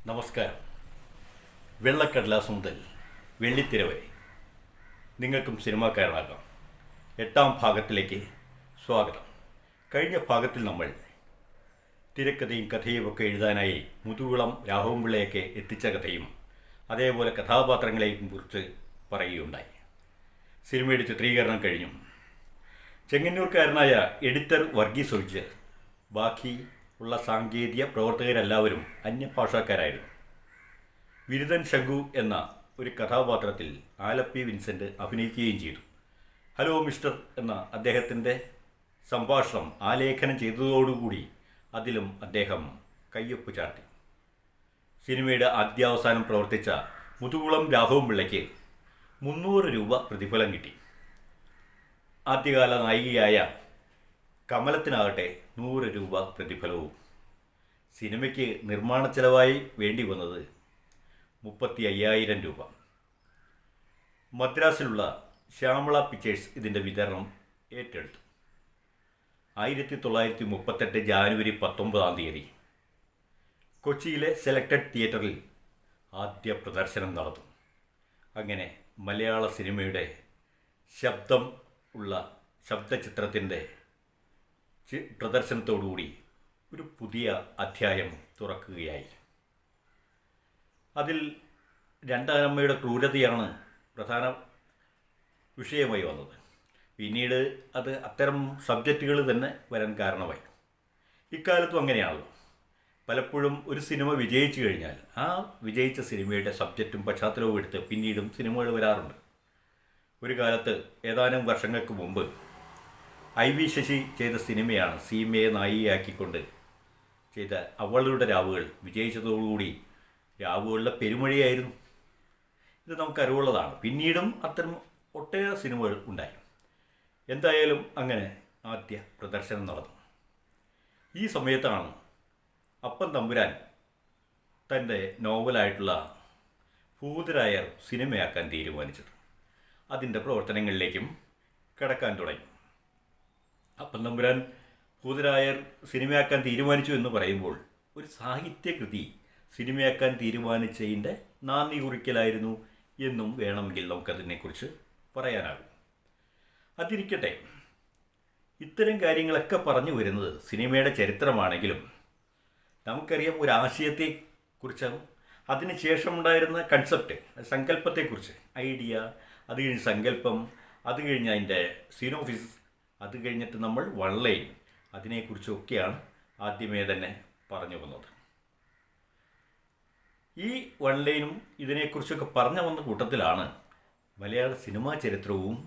നമസ്കാരം. വെള്ളക്കടലാസ് മുതൽ വെള്ളിത്തിര വരെ നിങ്ങൾക്കും സിനിമാക്കാരനാകാം. 8ാം ഭാഗത്തിലേക്ക് സ്വാഗതം. കഴിഞ്ഞ ഭാഗത്തിൽ നമ്മൾ തിരക്കഥയും കഥയും ഒക്കെ എഴുതാനായി മുതുകുളം രാഘവൻപിള്ളയൊക്കെ എത്തിച്ച കഥയും അതേപോലെ കഥാപാത്രങ്ങളെയും കുറിച്ച് പറയുകയുണ്ടായി. സിനിമയുടെ ചിത്രീകരണം കഴിഞ്ഞു. ചെങ്ങന്നൂർക്കാരനായ എഡിറ്റർ വർഗീസ് ഒഴിച്ച് ബാക്കി ഉള്ള സാങ്കേതിക പ്രവർത്തകരെല്ലാവരും അന്യഭാഷക്കാരായിരുന്നു. ബിരുദൻ ശങ്കു എന്ന ഒരു കഥാപാത്രത്തിൽ ആലപ്പി വിൻസെൻ്റ് അഭിനയിക്കുകയും ചെയ്തു. ഹലോ മിസ്റ്റർ എന്ന അദ്ദേഹത്തിൻ്റെ സംഭാഷണം ആലേഖനം ചെയ്തതോടുകൂടി അതിലും അദ്ദേഹം കയ്യൊപ്പ് ചാർത്തി. സിനിമയുടെ ആദ്യാവസാനം പ്രവർത്തിച്ച മുതുകുളം രാഘവൻപിള്ളയ്ക്ക് 300 രൂപ പ്രതിഫലം കിട്ടി. ആദ്യകാല നായികയായ കമലത്തിനാകട്ടെ 100 രൂപ പ്രതിഫലവും. സിനിമയ്ക്ക് നിർമ്മാണ ചെലവായി വേണ്ടി വന്നത് 35,000 രൂപ. മദ്രാസിലുള്ള ശ്യാമള പിക്ചേഴ്സ് ഇതിൻ്റെ വിതരണം ഏറ്റെടുത്തു. 1938 ജാനുവരി 19 കൊച്ചിയിലെ സെലക്ടഡ് തിയേറ്ററിൽ ആദ്യ പ്രദർശനം നടന്നു. അങ്ങനെ മലയാള സിനിമയുടെ ശബ്ദം ഉള്ള ശബ്ദചിത്രത്തിൻ്റെ പ്രദർശനത്തോടുകൂടി ഒരു പുതിയ അധ്യായം തുറക്കുകയായി. അതിൽ രണ്ടാനമ്മയുടെ ക്രൂരതയാണ് പ്രധാന വിഷയമായി വന്നത്. പിന്നീട് അത് അത്തരം സബ്ജക്റ്റുകൾ തന്നെ വരാൻ കാരണമായി. ഇക്കാലത്തും അങ്ങനെയാണല്ലോ. പലപ്പോഴും ഒരു സിനിമ വിജയിച്ചു കഴിഞ്ഞാൽ ആ വിജയിച്ച സിനിമയുടെ സബ്ജക്റ്റും പശ്ചാത്തലവും എടുത്ത് പിന്നീടും സിനിമകൾ വരാറുണ്ട്. ഒരു കാലത്ത് ഏതാനും വർഷങ്ങൾക്ക് മുമ്പ് IV ശശി ചെയ്ത സിനിമയാണ് സീമയെ നായികയാക്കിക്കൊണ്ട് ചെയ്ത അവളുടെ രാവുകൾ. വിജയിച്ചതോടുകൂടി രാവുകളുടെ പെരുമഴയായിരുന്നു. ഇത് നമുക്കറിവുള്ളതാണ്. പിന്നീടും അത്തരം ഒട്ടേറെ സിനിമകൾ ഉണ്ടായി. എന്തായാലും അങ്ങനെ ആദ്യ പ്രദർശനം നടന്നു. ഈ സമയത്താണ് അപ്പൻ തമ്പുരാൻ തൻ്റെ നോവലായിട്ടുള്ള ഭൂതരായർ സിനിമയാക്കാൻ തീരുമാനിച്ചത്. അതിൻ്റെ പ്രവർത്തനങ്ങളിലേക്കും കടക്കാൻ തുടങ്ങി. അപ്പൻ തമ്പുരാൻ ഭൂതരായർ സിനിമയാക്കാൻ തീരുമാനിച്ചു എന്ന് പറയുമ്പോൾ ഒരു സാഹിത്യകൃതി സിനിമയാക്കാൻ തീരുമാനിച്ചതിൻ്റെ നാന്ദി കുറിക്കലായിരുന്നു എന്നും വേണമെങ്കിൽ നമുക്കതിനെക്കുറിച്ച് പറയാനാകും. അതിരിക്കട്ടെ, ഇത്തരം കാര്യങ്ങളൊക്കെ പറഞ്ഞു വരുന്നത് സിനിമയുടെ ചരിത്രമാണെങ്കിലും നമുക്കറിയാം ഒരാശയത്തെക്കുറിച്ചും അതിനുശേഷമുണ്ടായിരുന്ന കൺസെപ്റ്റ്, സങ്കല്പത്തെക്കുറിച്ച്, ഐഡിയ, അത് കഴിഞ്ഞ് സങ്കല്പം, അത് കഴിഞ്ഞ് അതിൻ്റെ സിനോഫിസ്, അത് കഴിഞ്ഞിട്ട് നമ്മൾ വൺലൈൻ, അതിനെക്കുറിച്ചൊക്കെയാണ് ആദ്യമേ തന്നെ പറഞ്ഞു വന്നത്. ഈ വൺലൈനും ഇതിനെക്കുറിച്ചൊക്കെ പറഞ്ഞു വന്ന കൂട്ടത്തിലാണ് മലയാള സിനിമാ ചരിത്രവും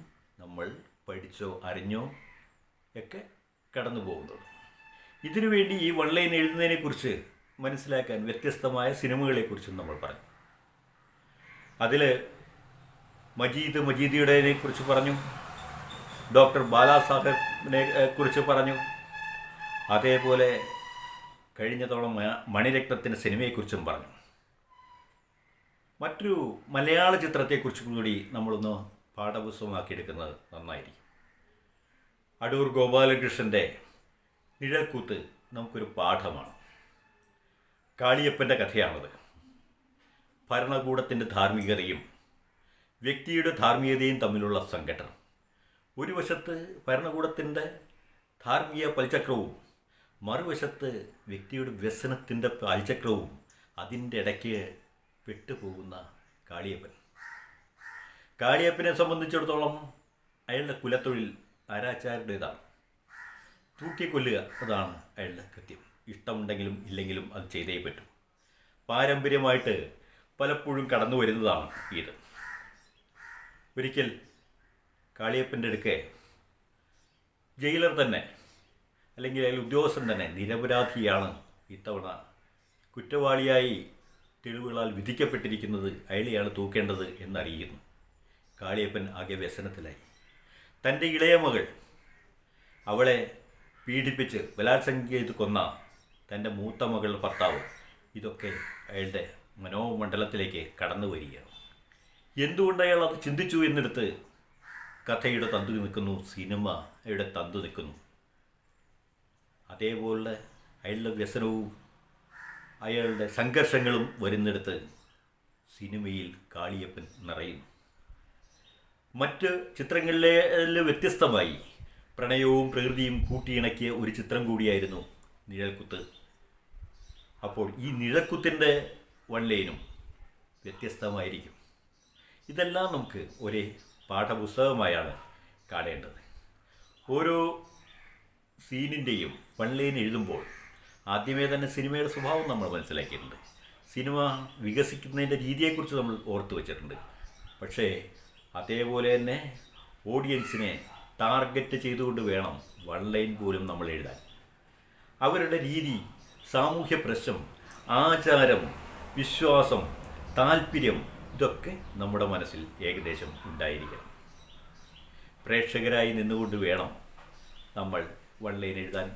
നമ്മൾ പഠിച്ചോ അറിഞ്ഞോ ഒക്കെ കടന്നു പോകുന്നത്. ഇതിനുവേണ്ടി ഈ വൺലൈൻ എഴുതുന്നതിനെക്കുറിച്ച് മനസ്സിലാക്കാൻ വ്യത്യസ്തമായ സിനിമകളെക്കുറിച്ചും നമ്മൾ പറഞ്ഞു. അതിൽ മജീദിയുടെ കുറിച്ച് പറഞ്ഞു, ഡോക്ടർ ബാലാസാഹബിനെ കുറിച്ച് പറഞ്ഞു, അതേപോലെ കഴിഞ്ഞ തവണ മണിരത്നത്തിൻ്റെ സിനിമയെക്കുറിച്ചും പറഞ്ഞു. മറ്റൊരു മലയാള ചിത്രത്തെക്കുറിച്ച് കൂടി നമ്മളൊന്ന് പാഠപുസ്തകമാക്കിയെടുക്കുന്നത് നന്നായിരിക്കും. അടൂർ ഗോപാലകൃഷ്ണൻ്റെ നിഴൽക്കൂത്ത് നമുക്കൊരു പാഠമാണ്. കാളിയപ്പൻ്റെ കഥയാണത്. ഭരണകൂടത്തിൻ്റെ ധാർമ്മികതയും വ്യക്തിയുടെ ധാർമ്മികതയും തമ്മിലുള്ള സംഘട്ടനം. ഒരു വശത്ത് ഭരണകൂടത്തിൻ്റെ ധാർമ്മിക പൽചക്രവും മറുവശത്ത് വ്യക്തിയുടെ വ്യസനത്തിൻ്റെ പാൽചക്രവും, അതിൻ്റെ ഇടയ്ക്ക് പെട്ടുപോകുന്ന കാളിയപ്പനെ സംബന്ധിച്ചിടത്തോളം അയാളുടെ കുലത്തൊഴിൽ ആരാച്ചാരുടേതാണ്. തൂക്കിക്കൊല്ലുക, അതാണ് അയാളുടെ കൃത്യം. ഇഷ്ടമുണ്ടെങ്കിലും ഇല്ലെങ്കിലും അത് ചെയ്തേ പറ്റും. പാരമ്പര്യമായിട്ട് പലപ്പോഴും കടന്നു വരുന്നതാണ് ഇത്. ഒരിക്കൽ കാളിയപ്പൻ്റെ അടുക്കെ ജയിലർ തന്നെ, അല്ലെങ്കിൽ അതിൽ ഉദ്യോഗസ്ഥൻ തന്നെ നിരപരാധിയാണ് ഇത്തവണ കുറ്റവാളിയായി തെളിവുകളാൽ വിധിക്കപ്പെട്ടിരിക്കുന്നത്, അയാളെയാണ് തൂക്കേണ്ടത് എന്നറിയുന്നു. കാളിയപ്പൻ ആകെ വ്യസനത്തിലായി. തൻ്റെ ഇളയ മകൾ, അവളെ പീഡിപ്പിച്ച് ബലാത്സംഗം ചെയ്ത് കൊന്ന തൻ്റെ മൂത്ത മകളുടെ ഭർത്താവ്, ഇതൊക്കെ അയാളുടെ മനോമണ്ഡലത്തിലേക്ക് കടന്നു വരികയാണ്. എന്തുകൊണ്ട് അയാൾ അത് ചിന്തിച്ചു എന്നെടുത്ത് കഥയുടെ തന്തു നിൽക്കുന്നു, സിനിമയുടെ തന്തു നിൽക്കുന്നു. അതേപോലെ അയാളുടെ വ്യസനവും അയാളുടെ സംഘർഷങ്ങളും വരുന്നിടത്ത് സിനിമയിൽ കാളിയപ്പൻ നിറയുന്നു. മറ്റ് ചിത്രങ്ങളിലെ വ്യത്യസ്തമായി പ്രണയവും പ്രകൃതിയും കൂട്ടിയിണക്കിയ ഒരു ചിത്രം കൂടിയായിരുന്നു നിഴൽക്കുത്ത്. അപ്പോൾ ഈ നിഴൽക്കുത്തിൻ്റെ വൺലൈനും വ്യത്യസ്തമായിരിക്കും. ഇതെല്ലാം നമുക്ക് ഒരേ പാഠപുസ്തകമായാണ് കാണേണ്ടത്. ഓരോ സീനിൻ്റെയും വൺലൈൻ എഴുതുമ്പോൾ ആദ്യമേ തന്നെ സിനിമയുടെ സ്വഭാവം നമ്മൾ മനസ്സിലാക്കിയിട്ടുണ്ട്. സിനിമ വികസിക്കുന്നതിൻ്റെ രീതിയെക്കുറിച്ച് നമ്മൾ ഓർത്തു വച്ചിട്ടുണ്ട്. പക്ഷേ അതേപോലെ തന്നെ ഓഡിയൻസിനെ ടാർഗറ്റ് ചെയ്തുകൊണ്ട് വേണം വൺലൈൻ പോലും നമ്മൾ എഴുതാൻ. അവരുടെ രീതി, സാമൂഹ്യ പ്രശ്നം, ആചാരം, വിശ്വാസം, താല്പര്യം ഇതൊക്കെ നമ്മുടെ മനസ്സിൽ ഏകദേശം ഉണ്ടായിരിക്കണം. പ്രേക്ഷകരായി നിന്നുകൊണ്ട് വേണം നമ്മൾ വൺലൈൻ എഴുതാൻ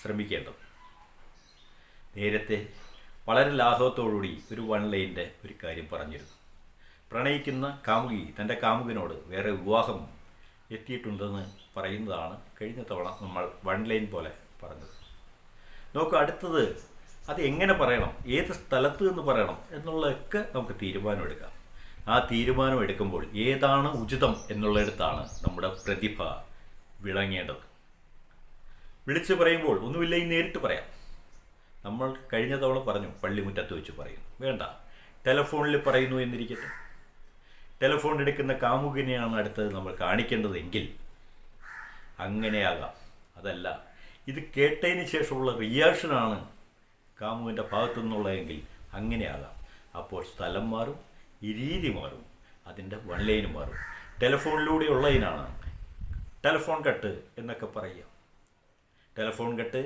ശ്രമിക്കേണ്ടത്. നേരത്തെ വളരെ ലാഘവത്തോടുകൂടി ഒരു വൺലൈൻ്റെ ഒരു കാര്യം പറഞ്ഞിരുന്നു. പ്രണയിക്കുന്ന കാമുകി തൻ്റെ കാമുകനോട് വേറെ വിവാഹം എത്തിയിട്ടുണ്ടെന്ന് പറയുന്നതാണ് കഴിഞ്ഞ തവണ നമ്മൾ വൺലൈൻ പോലെ പറഞ്ഞത്. നോക്കൂ, അടുത്തത് അത് എങ്ങനെ പറയണം, ഏത് സ്ഥലത്ത് നിന്ന് പറയണം എന്നുള്ളതൊക്കെ നമുക്ക് തീരുമാനമെടുക്കാം. ആ തീരുമാനം എടുക്കുമ്പോൾ ഏതാണ് ഉചിതം എന്നുള്ളിടത്താണ് നമ്മുടെ പ്രതിഭ വിളങ്ങേണ്ടത്. വിളിച്ച് പറയുമ്പോൾ ഒന്നുമില്ലെങ്കിൽ നേരിട്ട് പറയാം. നമ്മൾ കഴിഞ്ഞ തവണ പറഞ്ഞു പള്ളിമുറ്റത്ത് വെച്ച് പറയുന്നു, വേണ്ട ടെലഫോണിൽ പറയുന്നു എന്നിരിക്കട്ടെ. ടെലഫോൺ എടുക്കുന്ന കാമുകനെയാണ് അടുത്തത് നമ്മൾ കാണിക്കേണ്ടതെങ്കിൽ അങ്ങനെയാകാം. അതല്ല, ഇത് കേട്ടതിന് ശേഷമുള്ള റിയാക്ഷനാണ് കാമുവിൻ്റെ ഭാഗത്തു നിന്നുള്ളതെങ്കിൽ അങ്ങനെയാകാം. അപ്പോൾ സ്ഥലം മാറും, ഈ രീതി മാറും, അതിൻ്റെ വൺലൈന് മാറും. ടെലഫോണിലൂടെ ഉള്ളതിനാണ് ടെലഫോൺ കട്ട് എന്നൊക്കെ പറയുക. Telephone cut,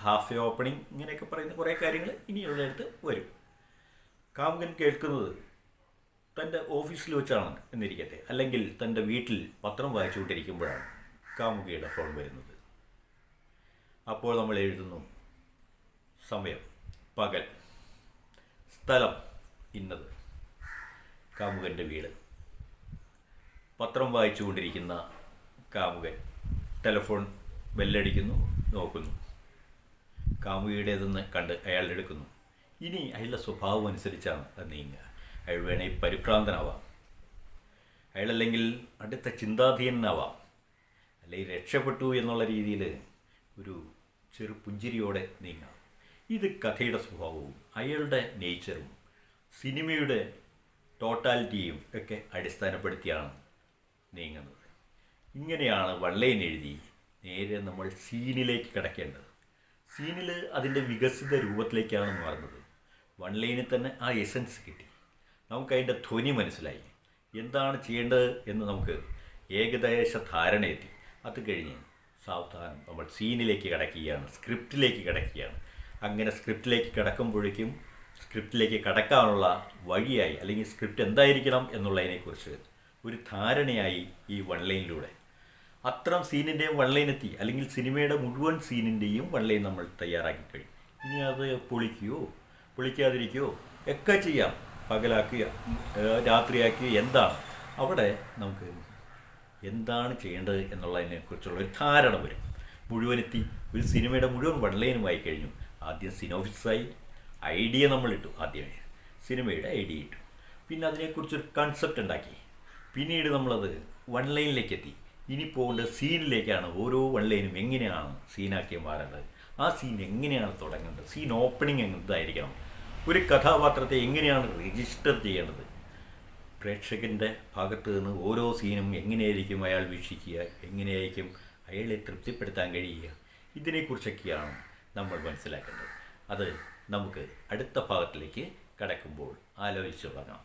half A opening, ഇങ്ങനെയൊക്കെ പറയുന്ന കുറേ കാര്യങ്ങൾ ഇനിയുള്ളിടത്ത് വരും. കാമുകൻ കേൾക്കുന്നത് തൻ്റെ ഓഫീസിൽ വെച്ചാണ് എന്നിരിക്കട്ടെ, അല്ലെങ്കിൽ തൻ്റെ വീട്ടിൽ പത്രം വായിച്ചുകൊണ്ടിരിക്കുമ്പോഴാണ് കാമുകിയുടെ ഫോൺ വരുന്നത്. അപ്പോൾ നമ്മൾ എഴുതുന്നു സമയം പകൽ, സ്ഥലം ഇന്നത്, കാമുകൻ്റെ വീട്. പത്രം വായിച്ചുകൊണ്ടിരിക്കുന്ന കാമുകൻ ടെലഫോൺ ബെല്ലടിക്കുന്നു, നോക്കുന്നു, കാമുകിയുടേതെന്ന് കണ്ട് അയാൾ എടുക്കുന്നു. ഇനി അയാളുടെ സ്വഭാവം അനുസരിച്ചാണ് അത് നീങ്ങുക. അയാൾ വേണമെങ്കിൽ പരിഭ്രാന്തനാവാം, അയാളല്ലെങ്കിൽ അടുത്ത ചിന്താധീനനാവാം, അല്ലെങ്കിൽ രക്ഷപ്പെട്ടു എന്നുള്ള രീതിയിൽ ഒരു ചെറു പുഞ്ചിരിയോടെ നീങ്ങാം. ഇത് കഥയുടെ സ്വഭാവവും അയാളുടെ നേച്ചറും സിനിമയുടെ ടോട്ടാലിറ്റിയും ഒക്കെ അടിസ്ഥാനപ്പെടുത്തിയാണ് നീങ്ങുന്നത്. ഇങ്ങനെയാണ് വൺലൈൻ എഴുതി നേരെ നമ്മൾ സീനിലേക്ക് കിടക്കേണ്ടത്. സീനിൽ അതിൻ്റെ വികസിത രൂപത്തിലേക്കാണ് മാറുന്നത്. വൺലൈനിൽ തന്നെ ആ എസൻസ് കിട്ടി, നമുക്കതിൻ്റെ ധ്വനി മനസ്സിലായി, എന്താണ് ചെയ്യേണ്ടത് എന്ന് നമുക്ക് ഏകദേശ ധാരണ എത്തി. അത് കഴിഞ്ഞ് സാവധാനം നമ്മൾ സീനിലേക്ക് കിടക്കുകയാണ്, സ്ക്രിപ്റ്റിലേക്ക് കിടക്കുകയാണ്. അങ്ങനെ സ്ക്രിപ്റ്റിലേക്ക് കിടക്കുമ്പോഴേക്കും സ്ക്രിപ്റ്റിലേക്ക് കടക്കാനുള്ള വഴിയായി, അല്ലെങ്കിൽ സ്ക്രിപ്റ്റ് എന്തായിരിക്കണം എന്നുള്ളതിനെക്കുറിച്ച് ഒരു ധാരണയായി ഈ വൺലൈനിലൂടെ. അത്തരം സീനിൻ്റെയും വൺലൈൻ എത്തി, അല്ലെങ്കിൽ സിനിമയുടെ മുഴുവൻ സീനിൻ്റെയും വൺലൈൻ നമ്മൾ തയ്യാറാക്കി കഴിഞ്ഞു. ഇനി അത് പൊളിക്കുകയോ പൊളിക്കാതിരിക്കുകയോ ഒക്കെ ചെയ്യാം, പകലാക്കുകയോ രാത്രിയാക്കുകയോ, എന്താണ് അവിടെ നമുക്ക് എന്താണ് ചെയ്യേണ്ടത് എന്നുള്ളതിനെക്കുറിച്ചുള്ള ഒരു ധാരണ വരും. മുഴുവനെത്തി ഒരു സിനിമയുടെ മുഴുവൻ വൺലൈനുമായി കഴിഞ്ഞു. ആദ്യം സിനോപ്സിസായി, ഐഡിയ നമ്മളിട്ടു, ആദ്യമേ സിനിമയുടെ ഐഡിയ ഇട്ടു, പിന്നെ അതിനെക്കുറിച്ചൊരു കൺസെപ്റ്റ് ഉണ്ടാക്കി, പിന്നീട് നമ്മളത് വൺലൈനിലേക്ക് എത്തി. ഇനി പോകേണ്ടത് സീനിലേക്കാണ്. ഓരോ വൺലൈനും എങ്ങനെയാണ് സീനാക്കി മാറേണ്ടത്, ആ സീൻ എങ്ങനെയാണ് തുടങ്ങേണ്ടത്, സീൻ ഓപ്പണിംഗ് എന്തായിരിക്കണം, ഒരു കഥാപാത്രത്തെ എങ്ങനെയാണ് രജിസ്റ്റർ ചെയ്യേണ്ടത്, പ്രേക്ഷകൻ്റെ ഭാഗത്ത് നിന്ന് ഓരോ സീനും എങ്ങനെയായിരിക്കും അയാൾ വീക്ഷിക്കുക, എങ്ങനെയായിരിക്കും അയാളെ തൃപ്തിപ്പെടുത്താൻ കഴിയുക, ഇതിനെക്കുറിച്ചൊക്കെയാണ് നമ്മൾ മനസ്സിലാക്കേണ്ടത്. അത് നമുക്ക് അടുത്ത ഭാഗത്തിലേക്ക് കടക്കുമ്പോൾ ആലോചിച്ച് തുടങ്ങാം.